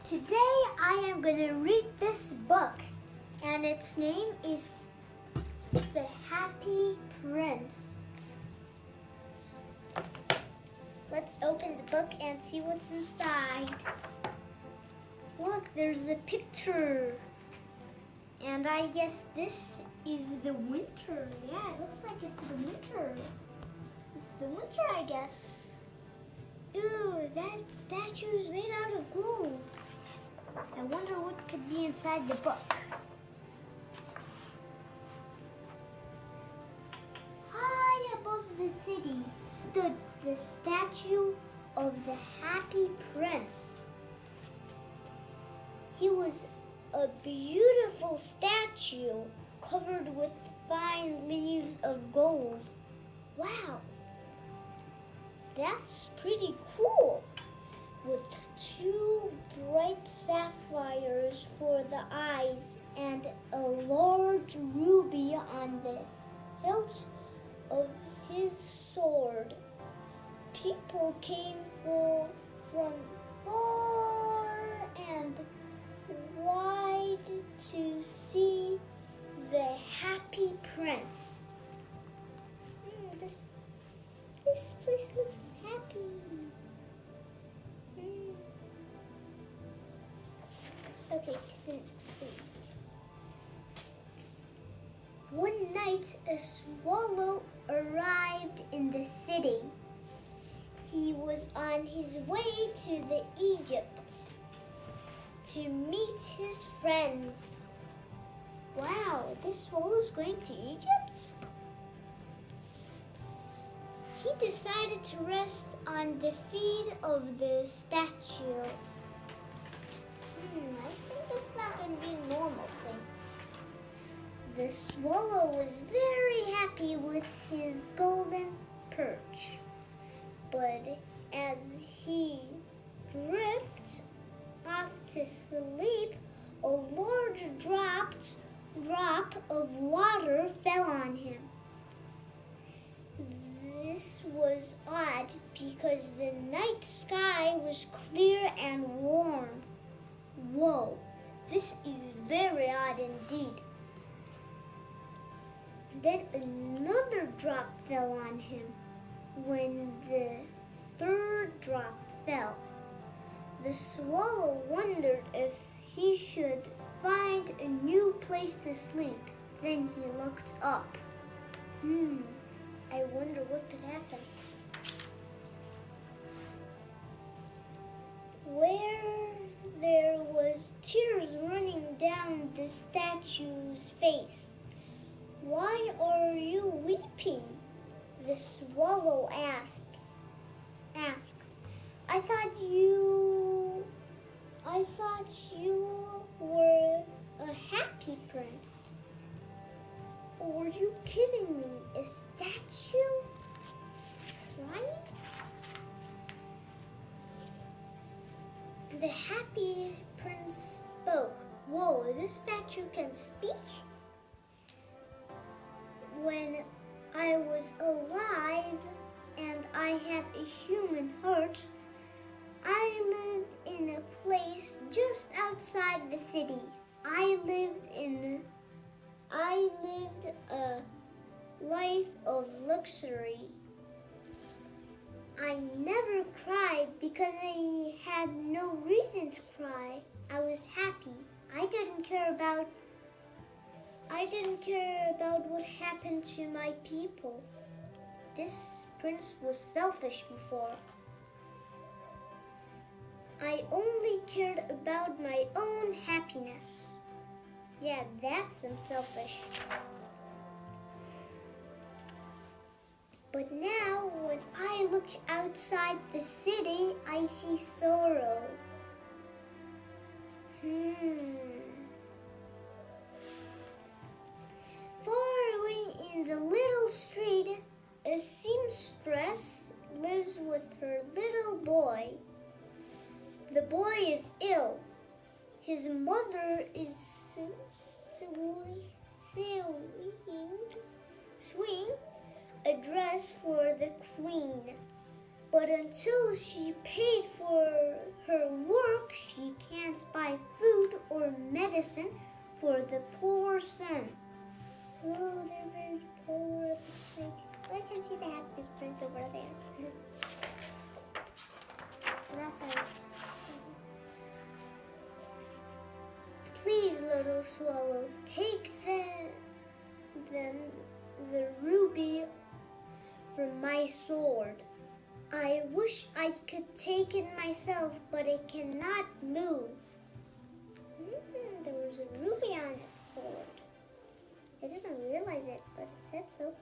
Today I am going to read this book, and its name is The Happy Prince. Let's open the book and see what's inside. Look, there's a picture. And I guess this is the winter. Yeah, it looks like it's the winter. It's the winter, I guess. Ooh, that statue's made out of gold. I wonder what could be inside the book. High above the city stood the statue of the Happy Prince. He was a beautiful statue covered with fine leaves of gold. Wow, that's pretty cool. With two bright sapphires for the eyes and a large ruby on the hilt of his sword. People came from far and wide to see the Happy Prince. This place looks happy. Okay, to the next page. One night, a swallow arrived in the city. He was on his way to the Egypt to meet his friends. Wow, this swallow's going to Egypt? He decided to rest on the feet of the statue. I think that's not going to be a normal thing. The swallow was very happy with his golden perch. But as he drifted off to sleep, a large drop of water fell on him. This was odd because the night sky was clear and warm. Whoa, this is very odd indeed. Then another drop fell on him. When the third drop fell, the swallow wondered if he should find a new place to sleep. Then he looked up. I wonder what could happen. Where there was tears running down the statue's face. "Why are you weeping?" the swallow asked. I thought you were a happy prince. Were you kidding me? A statue? Right? The Happy Prince spoke. Whoa, this statue can speak? When I was alive and I had a human heart, I lived in a place just outside the city. I lived a life of luxury. I never cried because I had no reason to cry. I was happy. I didn't care about what happened to my people. This prince was selfish before. I only cared about my own happiness. Yeah, that's some selfish. But now, when I look outside the city, I see sorrow. Far away in the little street, a seamstress lives with her little boy. The boy is ill. His mother is sewing a dress for the queen. But until she paid for her work, she can't buy food or medicine for the poor son. Oh, they're very poor, it looks like. I can see the happy prince over there. That's nice. Please, little swallow, take the ruby from my sword. I wish I could take it myself, but it cannot move. There was a ruby on its sword. I didn't realize it, but it said so.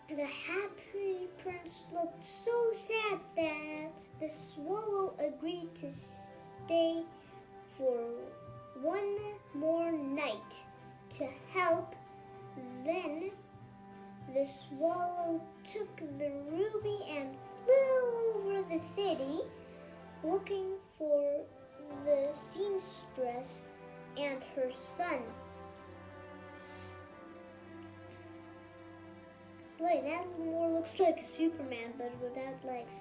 The happy prince looked so sad that the swallow agreed to stay for one more night to help. Then the swallow took the ruby and flew over the city looking for the seamstress and her son. Wait, that more looks like a Superman, but without legs.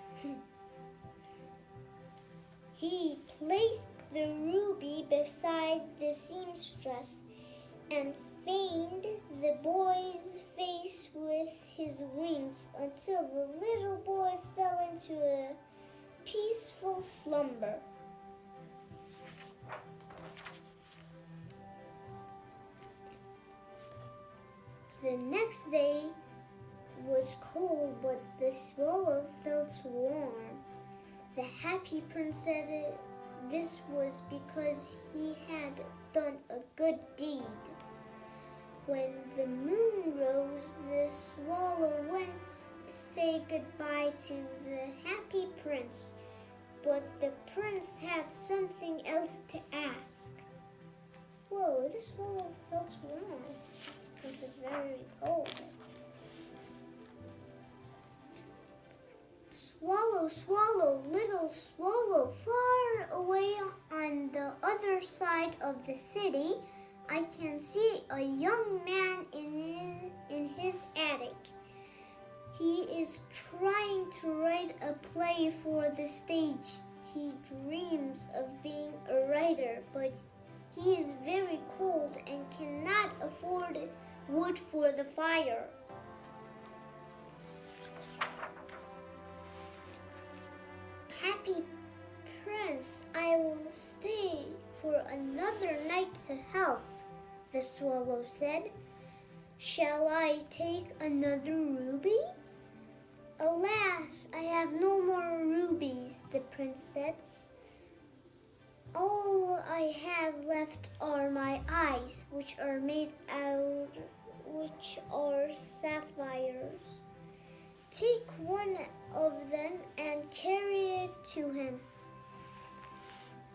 He placed the ruby beside the seamstress and fanned the boy's face with his wings until the little boy fell into a peaceful slumber. The next day was cold, but the swallow felt warm. The happy prince said this was because he had done a good deed. When the moon rose, the swallow went to say goodbye to the happy prince, but the prince had something else to ask. Whoa, the swallow felt warm. It was very cold. Swallow, swallow, little swallow, far away on the other side of the city, I can see a young man in his attic. He is trying to write a play for the stage. He dreams of being a writer, but he is very cold and cannot afford wood for the fire. Happy Prince, I will stay for another night to help, the swallow said. Shall I take another ruby? Alas, I have no more rubies, the prince said. All I have left are my eyes, which are sapphires. Take one of them and carry it to him.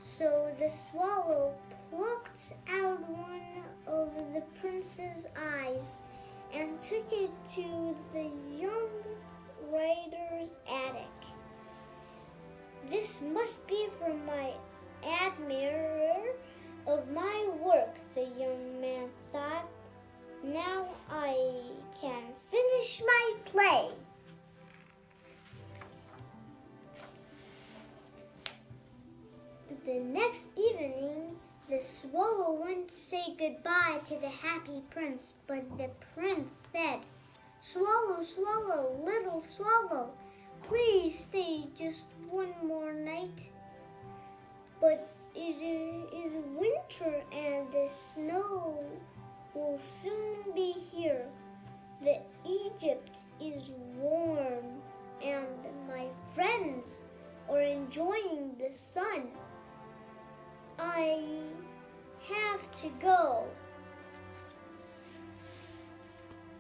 So the swallow plucked out one of the prince's eyes and took it to the young writer's attic. This must be from my admirer of my work, the young man thought. Now I can finish my play. The next evening, the swallow went to say goodbye to the happy prince, but the prince said, Swallow, swallow, little swallow, please stay just one more night. But it is winter and the snow will soon be here. The Egypt is warm and my friends are enjoying the sun. I have to go.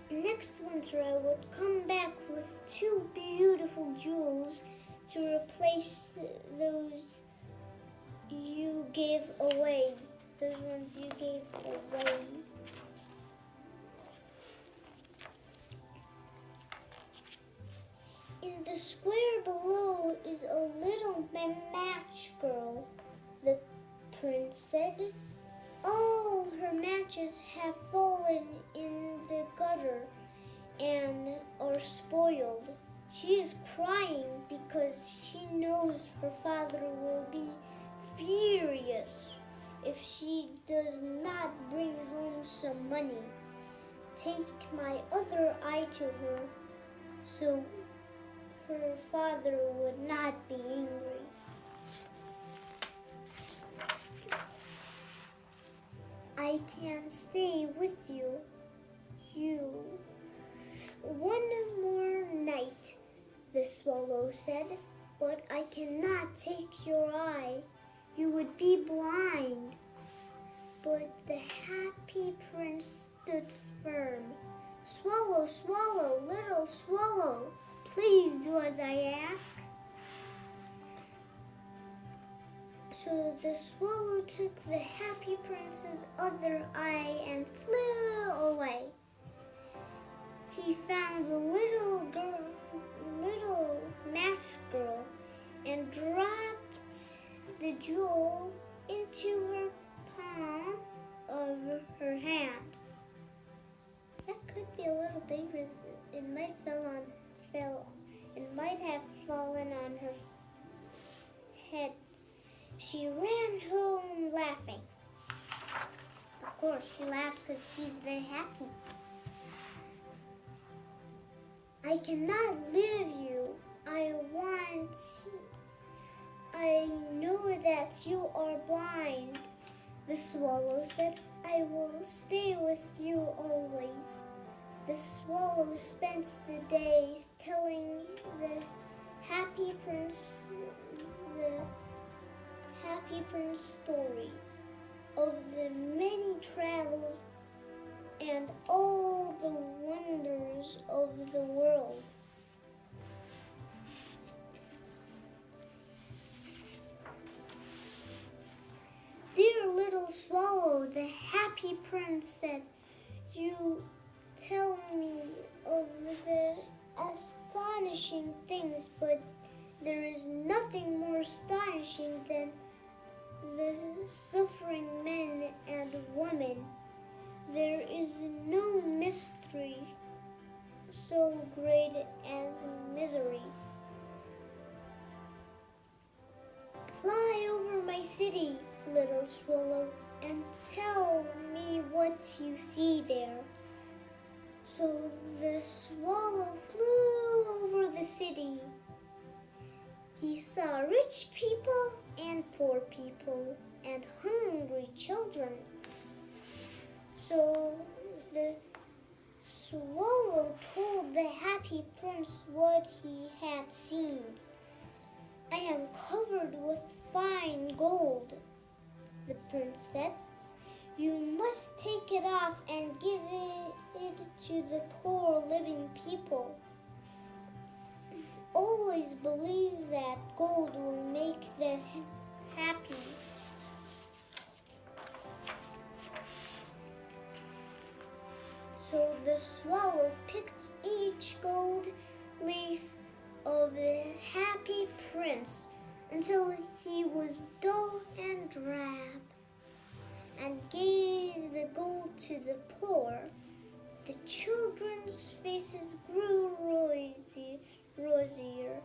Next winter I would come back with 2 beautiful jewels to replace those you gave away. Those ones you gave away. In the square below is a little match girl, the prince said. All her matches have fallen in the gutter and are spoiled. She is crying because she knows her father will be furious if she does not bring home some money. Take my other eye to her so her father would not be angry. I can stay with you. One more night, the swallow said, but I cannot take your eye. You would be blind. But the happy prince stood firm. Swallow, swallow, little swallow, please do as I ask. So the swallow took the happy prince's other eye and flew away. He found the little match girl, and dropped the jewel into her palm of her hand. That could be a little dangerous. It might have fallen on her head. She ran home laughing. Of course, she laughs because she's very happy. I cannot leave you. I know that you are blind, the swallow said. I will stay with you always. The swallow spent the days telling the happy prince stories of the many travels and all the wonders of the world. Dear little swallow, the happy prince said, you tell me of the astonishing things, but there is nothing more astonishing than the suffering men and women. There is no mystery so great as misery. Fly over my city, little swallow, and tell me what you see there. So the swallow flew over the city. He saw rich people and poor people and hungry children. So the swallow told the happy prince what he had seen. I am covered with fine gold, the prince said. You must take it off and give it to the poor living people. Always believe that gold will make them happy. So the swallow picked each gold leaf of the happy prince until he was dull and drab, and gave the gold to the poor. The children's faces grew rosier.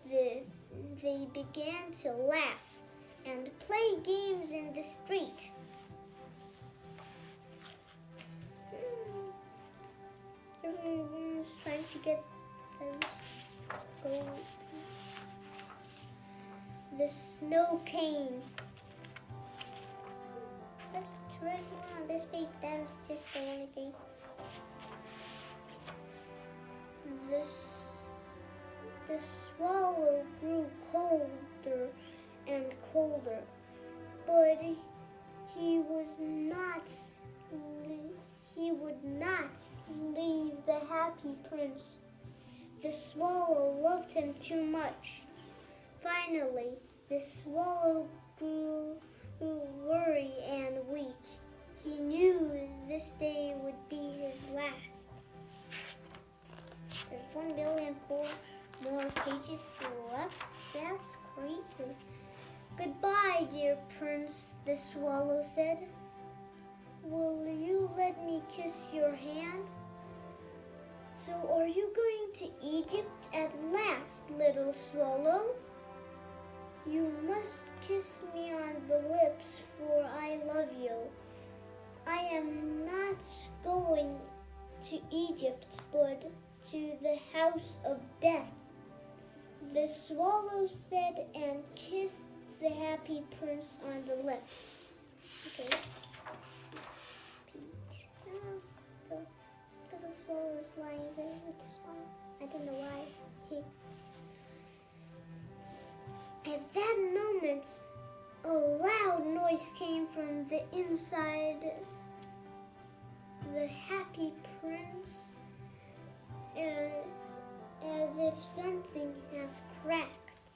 They began to laugh and play games in the street. Everyone's trying to get those gold. The snow came. Let's read more on this page. That was just the only thing. The swallow grew colder and colder, but he would not leave the happy prince. The swallow loved him too much. Finally, the swallow grew worried and weak. He knew this day would be his last. There's 1,000,000,004 more pages left. That's crazy. Goodbye, dear prince, the swallow said. Will you let me kiss your hand? So are you going to Egypt at last, little swallow? You must kiss me on the lips, for I love you. I am not going to Egypt, but to the house of death. The swallow said and kissed the happy prince on the lips. Okay. The little swallow is lying there with a smile. I don't know why. At that moment, a loud noise came from the inside the happy prince, as if something has cracked.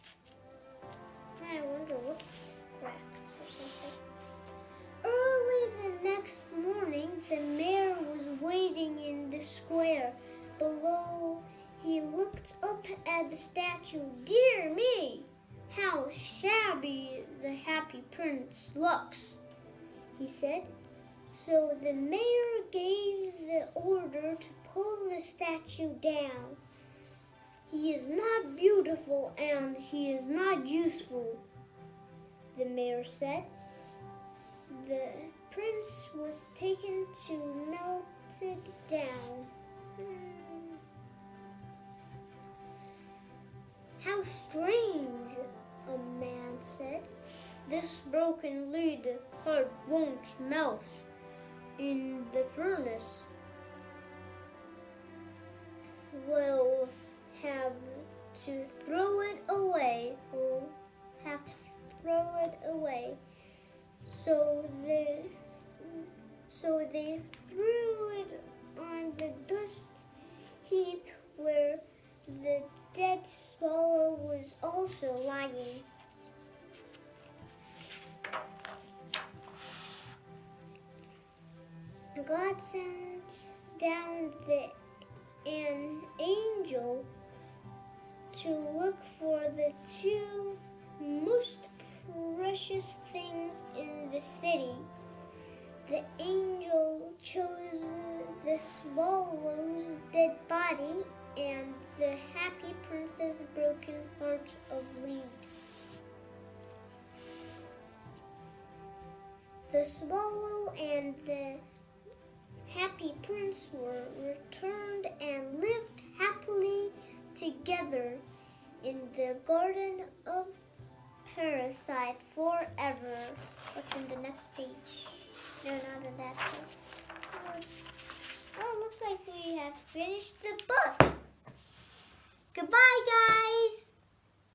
I wonder what's cracked or something. Early the next morning, the mayor was waiting in the square below. He looked up at the statue. Dear me, how shabby the happy prince looks, he said. So the mayor gave the order to pull the statue down. He is not beautiful and he is not useful, the mayor said. The prince was taken to melted down. How strange, a man said. This broken lead heart won't melt in the furnace. We'll have to throw it away. So they threw it on the dust heap where the dead swallow was also lying. God sent down an angel to look for the two most precious things in the city. The angel chose the swallow's dead body and the happy prince's broken heart of lead. The swallow and the happy prince were returned and lived happily together in the garden of Parasite forever. What's in the next page? No, not in that page. Well, it looks like we have finished the book. Goodbye, guys.